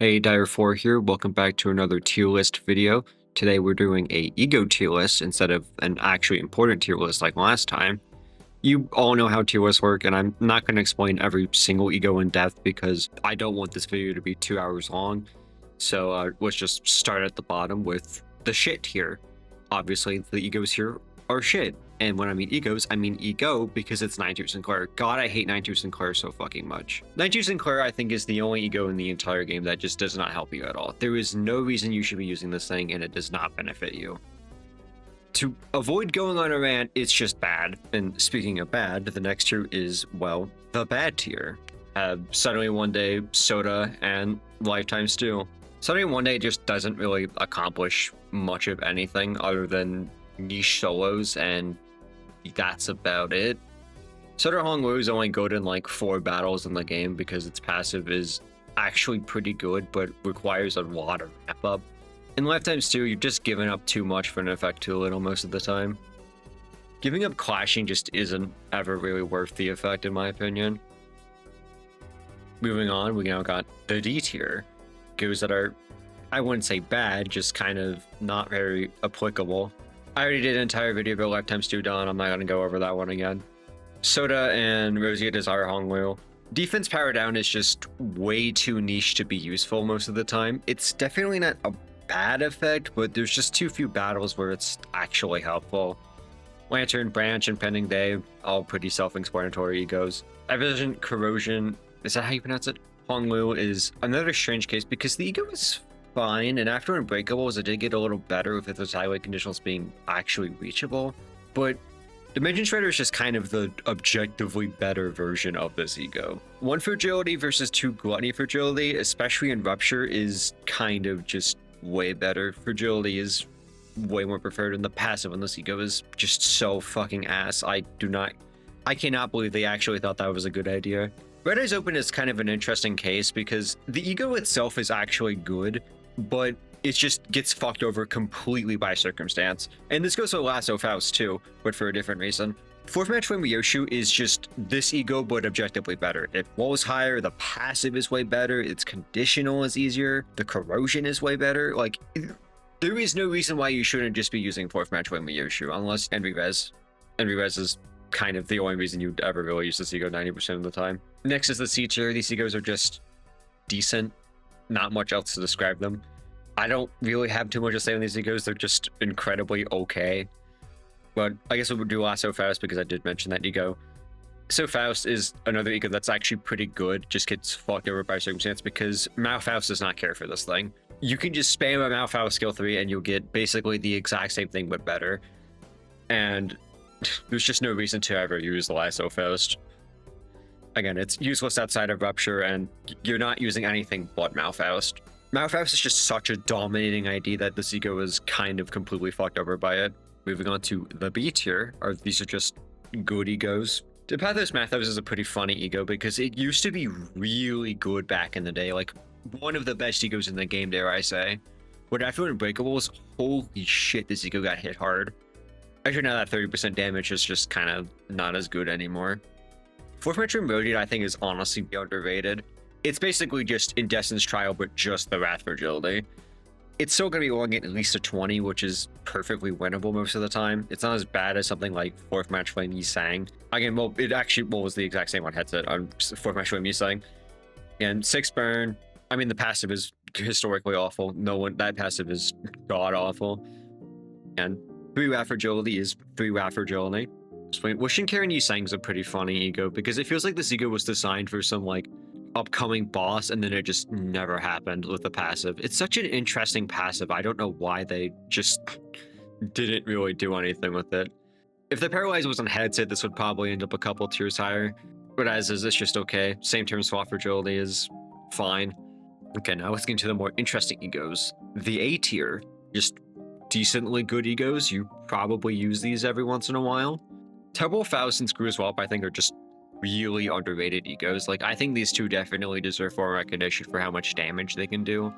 Hey, Dire4 here. Welcome back to another tier list video. Today we're doing a ego tier list instead of an actually important tier list like last time. You all know how tier lists work, and I'm not going to explain every single ego in depth because I don't want this video to be 2 hours long. So let's just start at the bottom with the shit tier. Obviously, the egos here are shit. And when I mean egos, I mean ego because it's 92 Sinclair. God, I hate 92 Sinclair so fucking much. 92 Sinclair, I think, is the only ego in the entire game that just does not help you at all. There is no reason you should be using this thing, and it does not benefit you. To avoid going on a rant, it's just bad. And speaking of bad, the next tier is, well, the bad tier. Suddenly one day, Soda and Lifetime Stew. Suddenly one day just doesn't really accomplish much of anything other than niche solos, and that's about it. Soda Hongwu is only good in like 4 battles in the game because its passive is actually pretty good but requires a lot of ramp up. In Lifetime Stew, you're just giving up too much for an effect too little most of the time. Giving up clashing just isn't ever really worth the effect in my opinion. Moving on, we now got the D tier. Egos that are, I wouldn't say bad, just kind of not very applicable. I already did an entire video about Lifetime Stew Dawn. I'm not going to go over that one again. Soda and Rosie Desire Hongwu. Defense power down is just way too niche to be useful most of the time. It's definitely not a bad effect, but there's just too few battles where it's actually helpful. Lantern, Branch, and Pending Day, all pretty self-explanatory egos. Evasion, Corrosion, is that how you pronounce it? Hongwu is another strange case because the ego is fine, and after Unbreakables, it did get a little better with its highway conditionals being actually reachable, but Dimension Shredder is just kind of the objectively better version of this ego. 1 Fragility versus 2 Gluttony Fragility, especially in Rupture, is kind of just way better. Fragility is way more preferred, and the passive on this ego is just so fucking ass. I cannot believe they actually thought that was a good idea. Red Eyes Open is kind of an interesting case because the ego itself is actually good, but it just gets fucked over completely by circumstance. And this goes for Lasso Faust too, but for a different reason. 4th Match Flame Ryoshu is just this ego, but objectively better. It rolls higher, the passive is way better, its conditional is easier, the corrosion is way better. Like, there is no reason why you shouldn't just be using 4th Match Flame Ryoshu, unless Envy Res. Envy Res is kind of the only reason you'd ever really use this ego 90% of the time. Next is the C tier. These egos are just decent. Not much else to describe them. I don't really have too much to say on these egos. They're just incredibly okay. But I guess we'll do Lasso Faust because I did mention that ego. So Faust is another ego that's actually pretty good. Just gets fucked over by circumstance because Malfaust does not care for this thing. You can just spam a Malfaust skill 3 and you'll get basically the exact same thing but better. And there's just no reason to ever use the Lasso Faust. Again, it's useless outside of Rupture, and you're not using anything but Malfaust. Malfaust is just such a dominating ID that this ego is kind of completely fucked over by it. Moving on to the B tier, these are just good egos. Pathos Mathos is a pretty funny ego because it used to be really good back in the day, like one of the best egos in the game, dare I say. But after Unbreakables, holy shit, this ego got hit hard. Actually, now that 30% damage is just kind of not as good anymore. 4th Metro Modied, I think, is honestly underrated. It's basically just in Destin's Trial, but just the Wrath Fragility. It's still going to be rolling at least a 20, which is perfectly winnable most of the time. It's not as bad as something like 4th Match Flame Yisang. Again, well, it actually was the exact same on headset on 4th Match Flame Yisang. And 6 Burn, I mean, the passive is historically awful. That passive is god-awful. And 3 Wrath Fragility is 3 Wrath Fragility. Wishing Karen Yisang is a pretty funny ego because it feels like this ego was designed for some like upcoming boss and then it just never happened with the passive. It's such an interesting passive. I don't know why they just didn't really do anything with it. If the Paralyze was on headset, this would probably end up a couple tiers higher, but as is, it's just okay. Same term swap fragility is fine. Okay, now let's get into the more interesting egos. The A tier, just decently good egos. You probably use these every once in a while. Terrible Faust and Screw Swap, I think, are just really underrated egos. Like, I think these two definitely deserve more recognition for how much damage they can do.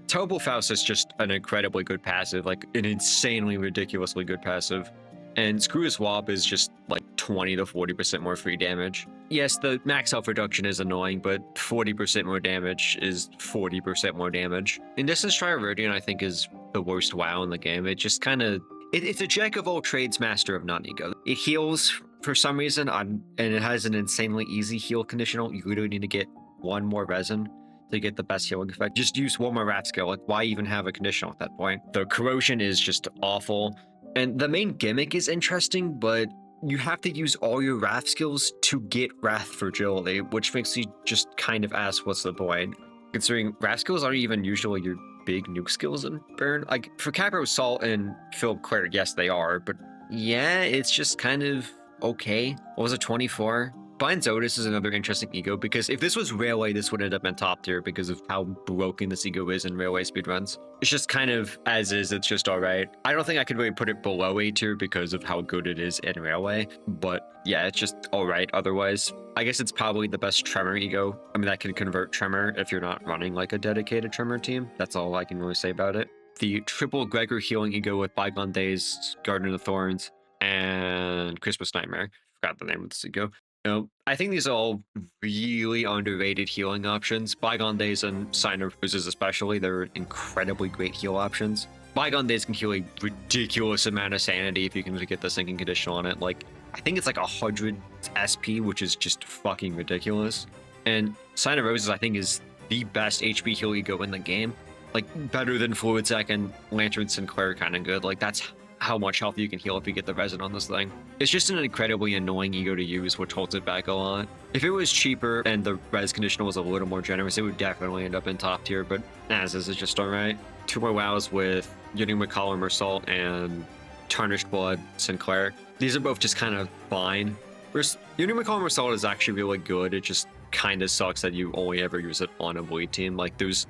Terrible Faust is just an incredibly good passive, like an insanely ridiculously good passive. And Screw Swap is just like 20 to 40% more free damage. Yes, the max health reduction is annoying, but 40% more damage is 40% more damage. And Distance Dire4R's, I think, is the worst WoW in the game. It just kind of... It's a jack of all trades, master of none ego. It heals for some reason, and it has an insanely easy heal conditional. You literally need to get one more resin to get the best healing effect. Just use one more wrath skill. Like, why even have a conditional at that point? The corrosion is just awful. And the main gimmick is interesting, but you have to use all your wrath skills to get Wrath Fragility, which makes you just kind of ask what's the point. Considering wrath skills aren't even usually your big nuke skills in burn. Like, for Capro, Salt, and Philip Cleric, yes, they are, but yeah, it's just kind of okay. What was it, 24? Blind's Otis is another interesting ego, because if this was Railway, this would end up in top tier because of how broken this ego is in Railway speedruns. It's just kind of as is, it's just alright. I don't think I could really put it below A tier because of how good it is in Railway, but yeah, it's just alright otherwise. I guess it's probably the best Tremor ego. I mean, that can convert Tremor if you're not running like a dedicated Tremor team. That's all I can really say about it. The triple Gregor healing ego with Bygone Days, Garden of Thorns, and Christmas Nightmare. Forgot the name of this ego. I think these are all really underrated healing options. Bygone Days and Sign of Roses especially, they're incredibly great heal options. Bygone Days can heal a ridiculous amount of sanity if you can get the sinking conditional on it. Like, I think it's like 100 SP, which is just fucking ridiculous. And Sign of Roses, I think, is the best HP heal ego in the game. Like, better than Fluid Sac and Lantern Sinclair kind of good. Like, that's how much health you can heal if you get the resin on this thing. It's just an incredibly annoying ego to use, which holds it back a lot. If it was cheaper and the res conditional was a little more generous, it would definitely end up in top tier, but as is, it's just alright. 2 more wows with Union McCollum Mersault and Tarnished Blood Sinclair. These are both just kind of fine. Union McCollum Mersault is actually really good. It just kind of sucks that you only ever use it on a bleed team. Like, there's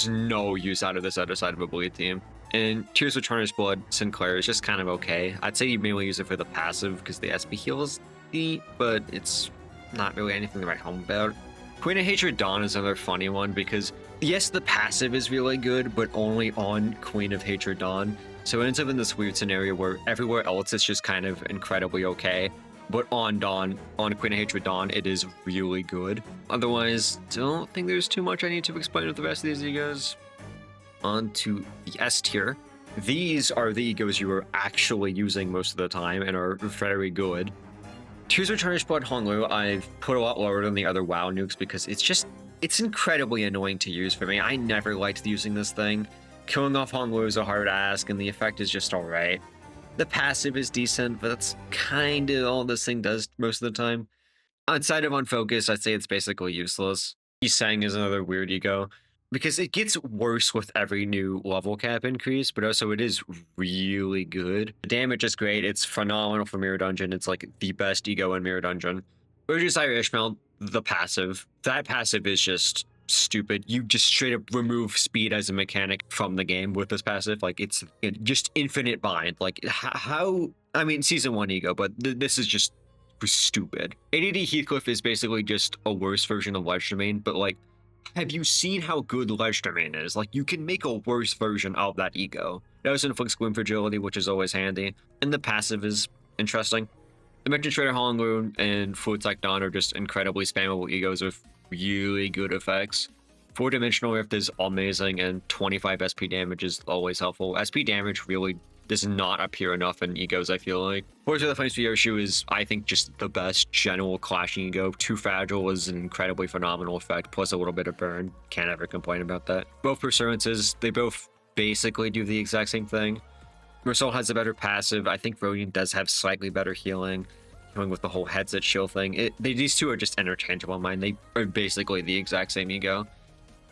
no use out of this other side of a bleed team. And Tears of Tarnished Blood Sinclair is just kind of okay. I'd say you mainly use it for the passive because the SP heal is neat, but it's not really anything to write home about. Queen of Hatred Dawn is another funny one because, yes, the passive is really good, but only on Queen of Hatred Dawn. So it ends up in this weird scenario where everywhere else it's just kind of incredibly okay. But on Dawn, on Queen of Hatred Dawn, it is really good. Otherwise, don't think there's too much I need to explain with the rest of these egos. On to the S tier. These are the egos you are actually using most of the time and are very good. Tears of Tarnished Blood Honglu, I've put a lot lower than the other WoW nukes because it's incredibly annoying to use for me. I never liked using this thing. Killing off Honglu is a hard ask, and the effect is just alright. The passive is decent, but that's kind of all this thing does most of the time. Outside of Unfocus, I'd say it's basically useless. Yiseng is another weird ego, because it gets worse with every new level cap increase, but also it is really good. The damage is great. It's phenomenal for Mirror Dungeon. It's like the best ego in Mirror Dungeon. Urges Ire Ishmael, the passive. That passive is just stupid. You just straight up remove speed as a mechanic from the game with this passive. Like, it's just infinite bind. Like, how... I mean, Season 1 ego, but this is just stupid. ADD Heathcliff is basically just a worse version of Ledge Domain, but like, have you seen how good Ledge Domain is? Like, you can make a worse version of that ego. It also inflicts Gloom Fragility, which is always handy, and the passive is interesting. Dimension Trader Hollow and Fluid Sac Dawn are just incredibly spammable egos with really good effects. 4-dimensional Rift is amazing, and 25 SP damage is always helpful. SP damage really does not appear enough in egos, I feel like. Force of the Flames Yoshu is, I think, just the best general clashing ego. Too Fragile is an incredibly phenomenal effect, plus a little bit of burn. Can't ever complain about that. Both Pursuances, they both basically do the exact same thing. Mersault has a better passive. I think Rodian does have slightly better healing. Going with the whole headset shield thing. These two are just interchangeable in mine. They are basically the exact same ego.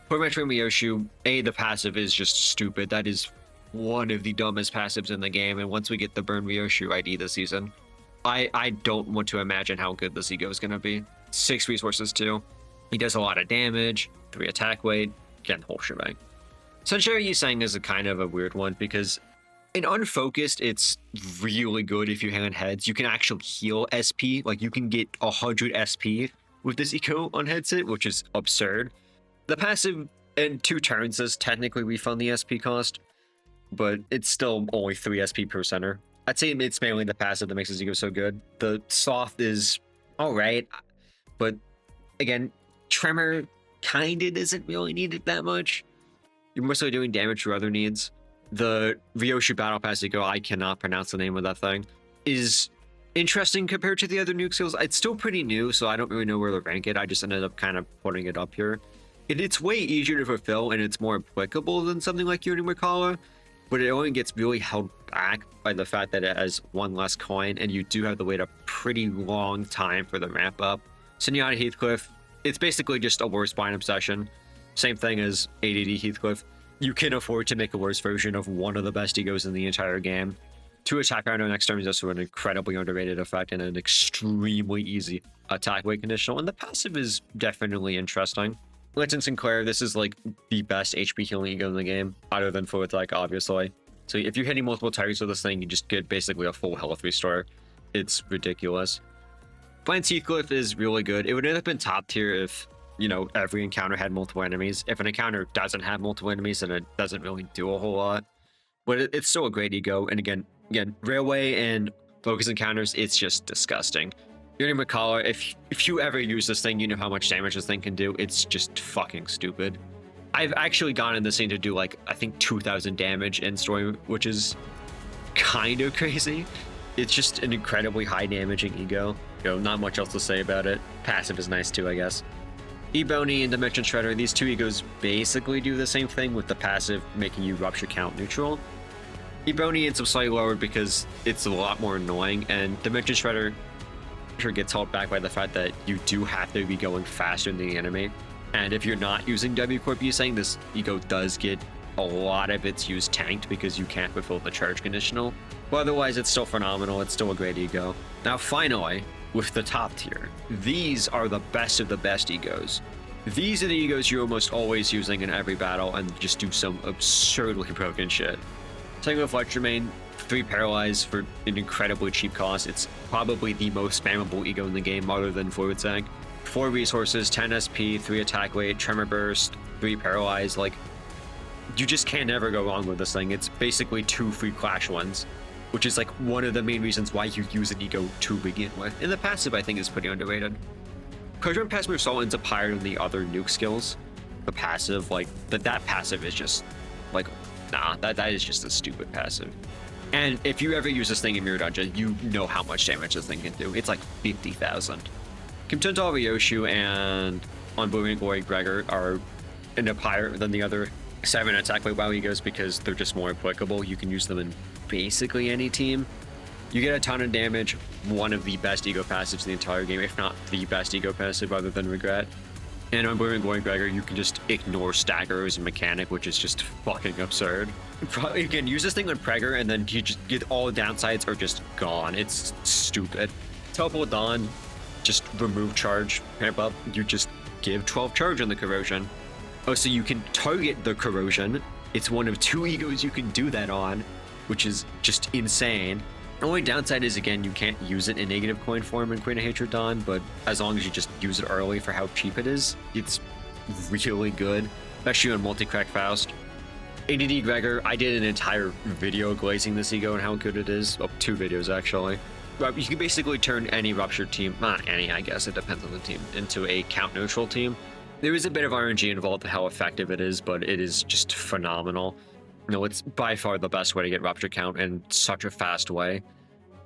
For Metro Miyoshu, the passive is just stupid. That is one of the dumbest passives in the game, and once we get the Burn Ryoshu ID this season, I don't want to imagine how good this ego is going to be. 6 resources too. He does a lot of damage, 3 attack weight, again, the whole shebang. Sunshine Yiseng is a kind of a weird one because in Unfocused, it's really good if you hang on heads. You can actually heal SP, like you can get 100 SP with this eco on headset, which is absurd. The passive in 2 turns does technically refund the SP cost, but it's still only 3 SP per center. I'd say it's mainly the passive that makes this ego so good. The soft is all right, but again, Tremor kind of doesn't really need it that much. You're mostly doing damage to other needs. The Ryoshu Battle Pass ego, I cannot pronounce the name of that thing, is interesting compared to the other nuke skills. It's still pretty new, so I don't really know where to rank it. I just ended up kind of putting it up here. It's way easier to fulfill, and it's more applicable than something like Makala, but it only gets really held back by the fact that it has one less coin, and you do have to wait a pretty long time for the ramp up. Senyatta Heathcliff, it's basically just a worse bind obsession. Same thing as ADD Heathcliff. You can afford to make a worse version of one of the best egos in the entire game. 2 attack round next turn is also an incredibly underrated effect and an extremely easy attack weight conditional, and the passive is definitely interesting. Linton Sinclair, this is like the best HP healing ego in the game, other than full attack, obviously. So if you're hitting multiple targets with this thing, you just get basically a full health restore. It's ridiculous. Lance Heathcliff is really good. It would end up in top tier if, you know, every encounter had multiple enemies. If an encounter doesn't have multiple enemies, then it doesn't really do a whole lot. But it's still a great ego. And again, Railway and Focus encounters, it's just disgusting. Makala, if you ever use this thing, you know how much damage this thing can do. It's just fucking stupid. I've actually gotten this thing to do like, I think 2,000 damage in story, which is kind of crazy. It's just an incredibly high damaging ego. You know, not much else to say about it. Passive is nice too, I guess. Ebony and Dimension Shredder, these two egos basically do the same thing with the passive making you rupture count neutral. Ebony ends up slightly lower because it's a lot more annoying, and Dimension Shredder gets held back by the fact that you do have to be going faster than the enemy. And if you're not using W Corp Usang, this ego does get a lot of its use tanked because you can't fulfill the charge conditional. But otherwise, it's still phenomenal. It's still a great ego. Now, finally, with the top tier, these are the best of the best egos. These are the egos you're almost always using in every battle and just do some absurdly broken shit. Tango Fletcher main, 3 Paralyze for an incredibly cheap cost. It's probably the most spammable ego in the game other than Fluid Tank. 4 resources, 10 SP, 3 attack weight, Tremor Burst, 3 Paralyze. Like, you just can't ever go wrong with this thing. It's basically 2 free Clash ones, which is like one of the main reasons why you use an ego to begin with. And the passive, I think, is pretty underrated. Cardron Passive Assault ends up higher than the other nuke skills. The passive, like, that passive is just, like, nah, that is just a stupid passive. And if you ever use this thing in Mirror Dungeon, you know how much damage this thing can do. It's like 50,000. Kimtuntal Ryoshu and Unbelieving Glory Gregor are end up higher than the other 7 attack weight WoW egos because they're just more applicable. You can use them in basically any team. You get a ton of damage, one of the best ego passives in the entire game, if not the best ego passive other than Regret. And on Unbelieving Glory Gregor, you can just ignore stagger as a mechanic, which is just fucking absurd. You can use this thing on Pregger, and then you just get all the downsides are just gone. It's stupid. Teleport Dawn, just remove charge, ramp up, you just give 12 charge on the corrosion. Oh, so you can target the corrosion. It's one of 2 egos you can do that on, which is just insane. The only downside is, again, you can't use it in negative coin form in Queen of Hatred Dawn, but as long as you just use it early for how cheap it is, it's really good, especially on Multi-Crack Faust. ADD Gregor, I did an entire video glazing this ego and how good it is. Oh, 2 videos, actually. But you can basically turn any ruptured team, not any, I guess, it depends on the team, into a count neutral team. There is a bit of RNG involved in how effective it is, but it is just phenomenal. You know, it's by far the best way to get rupture count in such a fast way.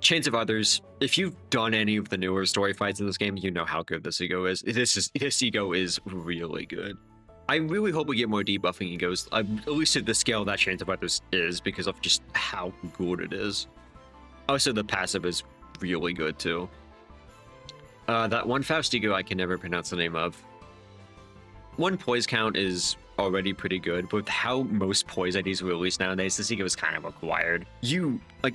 Chains of Others, if you've done any of the newer story fights in this game, you know how good this ego is. This ego is really good. I really hope we get more debuffing egos, at least at the scale that Chains of Others is, because of just how good it is. Also, the passive is really good too. That one Faust ego I can never pronounce the name of. 1 poise count is already pretty good, but with how most poise IDs are released nowadays, this ego is kind of required.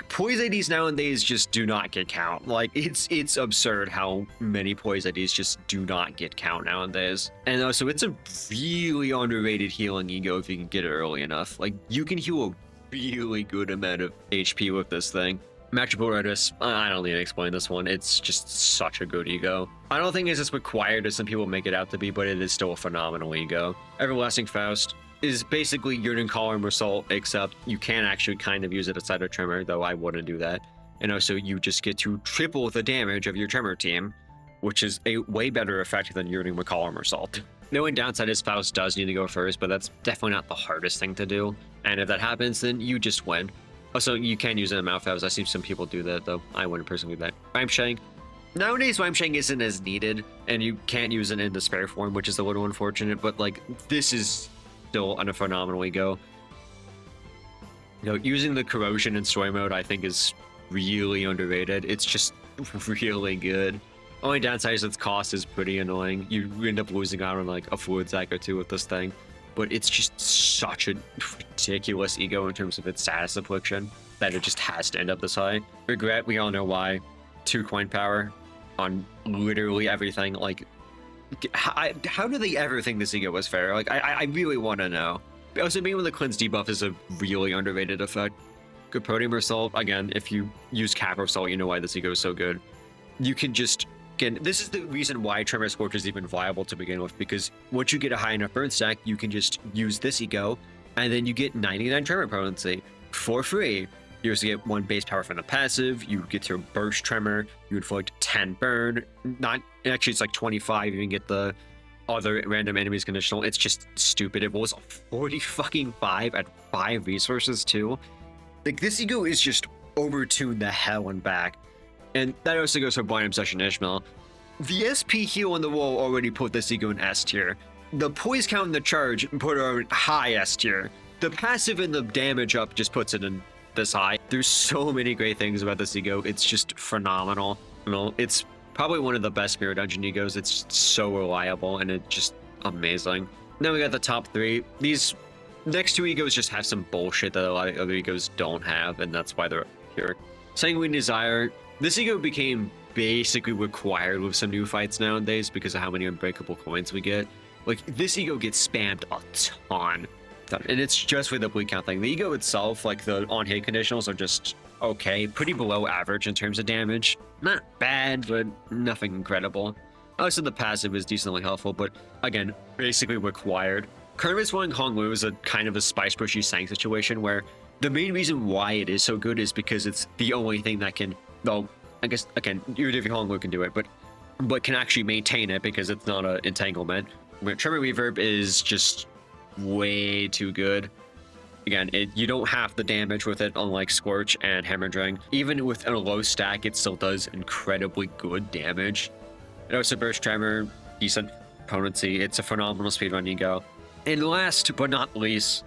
Poise IDs nowadays just do not get count. Like, it's absurd how many poise IDs just do not get count nowadays. And also, it's a really underrated healing ego if you can get it early enough. Like, you can heal a really good amount of HP with this thing. Magical Redis, I don't need to explain this one. It's just such a good ego. I don't think it's as required as some people make it out to be, but it is still a phenomenal ego. Everlasting Faust is basically Yurden Collar and Assault, except you can actually kind of use it outside of Tremor, though I wouldn't do that. and also you just get to triple the damage of your Tremor team, which is a way better effect than using McCollum or Salt. The only downside is Faust does need to go first, but that's definitely not the hardest thing to do. And if that happens, then you just win. Also, you can use it in Malphaz. I've seen some people do that, though I wouldn't personally do that. Rhymeshank. Nowadays, Rhymeshank isn't as needed, and you can't use it in Despair form, which is a little unfortunate, but, like, this is still a phenomenal ego. You know, using the Corrosion in story mode, I think, is really underrated. It's just really good. Only downside is its cost is pretty annoying. You end up losing out on, like, a Fluid Sac or two with this thing. But it's just such a ridiculous ego in terms of its status affliction that it just has to end up this high. Regret, we all know why. 2 coin power on literally everything. Like, how do they ever think this ego was fair? Like, I really want to know. Also, being with the cleanse debuff is a really underrated effect. Good Proteum Assault. Again, if you use Cap Assault, you know why this ego is so good. You can just... Again, this is the reason why Tremor Scorch is even viable to begin with, because once you get a high enough burn stack, you can just use this ego, and then you get 99 Tremor potency for free. You also get 1 base power from the passive, you get your Burst Tremor, you inflict 10 burn, actually it's like 25, you can get the other random enemies conditional. It's just stupid. It was 40 fucking 5 at 5 resources too. Like, this ego is just overtuned the hell and back. And that also goes for Blind Obsession Ishmael. The SP heal on the wall already put this ego in S tier. The poise count and the charge put it in high S tier. The passive and the damage up just puts it in this high. There's so many great things about this ego. It's just phenomenal. You know, it's probably one of the best Mirror Dungeon egos. It's so reliable and it's just amazing. Then we got the top 3. These next 2 egos just have some bullshit that a lot of other egos don't have, and that's why they're here. Sanguine Desire. This ego became basically required with some new fights nowadays because of how many unbreakable coins we get. Like, this ego gets spammed a ton. And it's just for the bleed count thing. The ego itself, like the on-hit conditionals, are just okay. Pretty below average in terms of damage. Not bad, but nothing incredible. Also, the passive is decently helpful, but again, basically required. Kermit's Wang Hongwu is a kind of a spice pushy Sang situation where the main reason why it is so good is because it's the only thing that can... Though, I guess, again, Udivy Hongwu can do it, but can actually maintain it because it's not an entanglement. But Tremor Reverb is just way too good. Again, you don't have the damage with it, unlike Scorch and Hemorrhaging. Even with a low stack, it still does incredibly good damage. It also Burst Tremor, decent potency. It's a phenomenal speedrun ego. And last but not least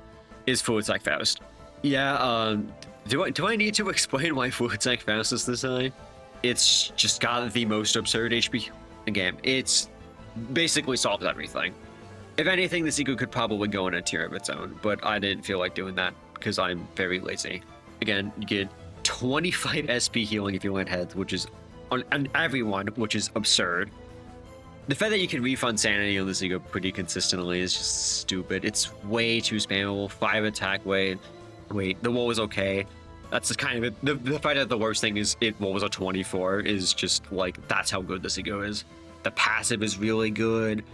is Fluid Sac Faust. Yeah, do I need to explain why Fluid Sac Faust is this high? It's just got the most absurd HP in the game. It's basically solves everything. If anything, this ego could probably go in a tier of its own, but I didn't feel like doing that because I'm very lazy. Again, you get 25 SP healing if you land heads, which is on everyone, which is absurd. The fact that you can refund sanity on this ego pretty consistently is just stupid. It's way too spammable. 5 attack weight. Wait, the wall is okay. That's just kind of it. The fact that the worst thing is it was a 24 is just like, that's how good this ego is. The passive is really good.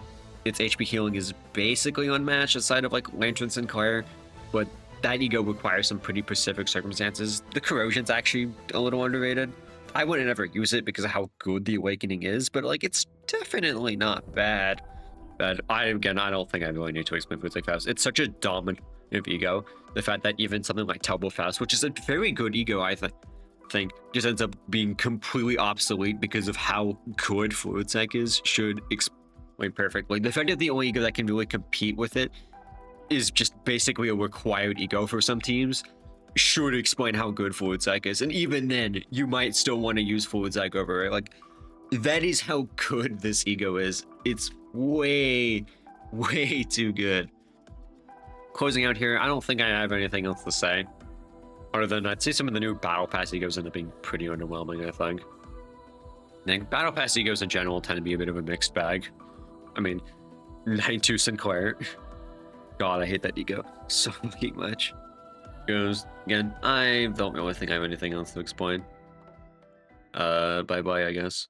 Its HP healing is basically unmatched aside of like Lantern Sinclair, but that ego requires some pretty specific circumstances. The Corrosion's actually a little underrated. I wouldn't ever use it because of how good the Awakening is, but like, it's definitely not bad. But I don't think I really need to explain Fluid Sac Faust. It's such a dominant ego. The fact that even something like Telbo Faust, which is a very good ego, I think, just ends up being completely obsolete because of how good Fluid Sac is, should explain perfectly. The fact that the only ego that can really compete with it is just basically a required ego for some teams should explain how good Fluid Sac is. And even then, you might still want to use Fluid Sac over it. Like, that is how good this ego is. It's way, way too good. Closing out here, I don't think I have anything else to say. Other than I'd say some of the new Battle Pass egos end up being pretty underwhelming, I think. And Battle Pass egos in general tend to be a bit of a mixed bag. I mean, 92 Sinclair. God, I hate that ego so fucking much. Again, I don't really think I have anything else to explain. Bye-bye, I guess.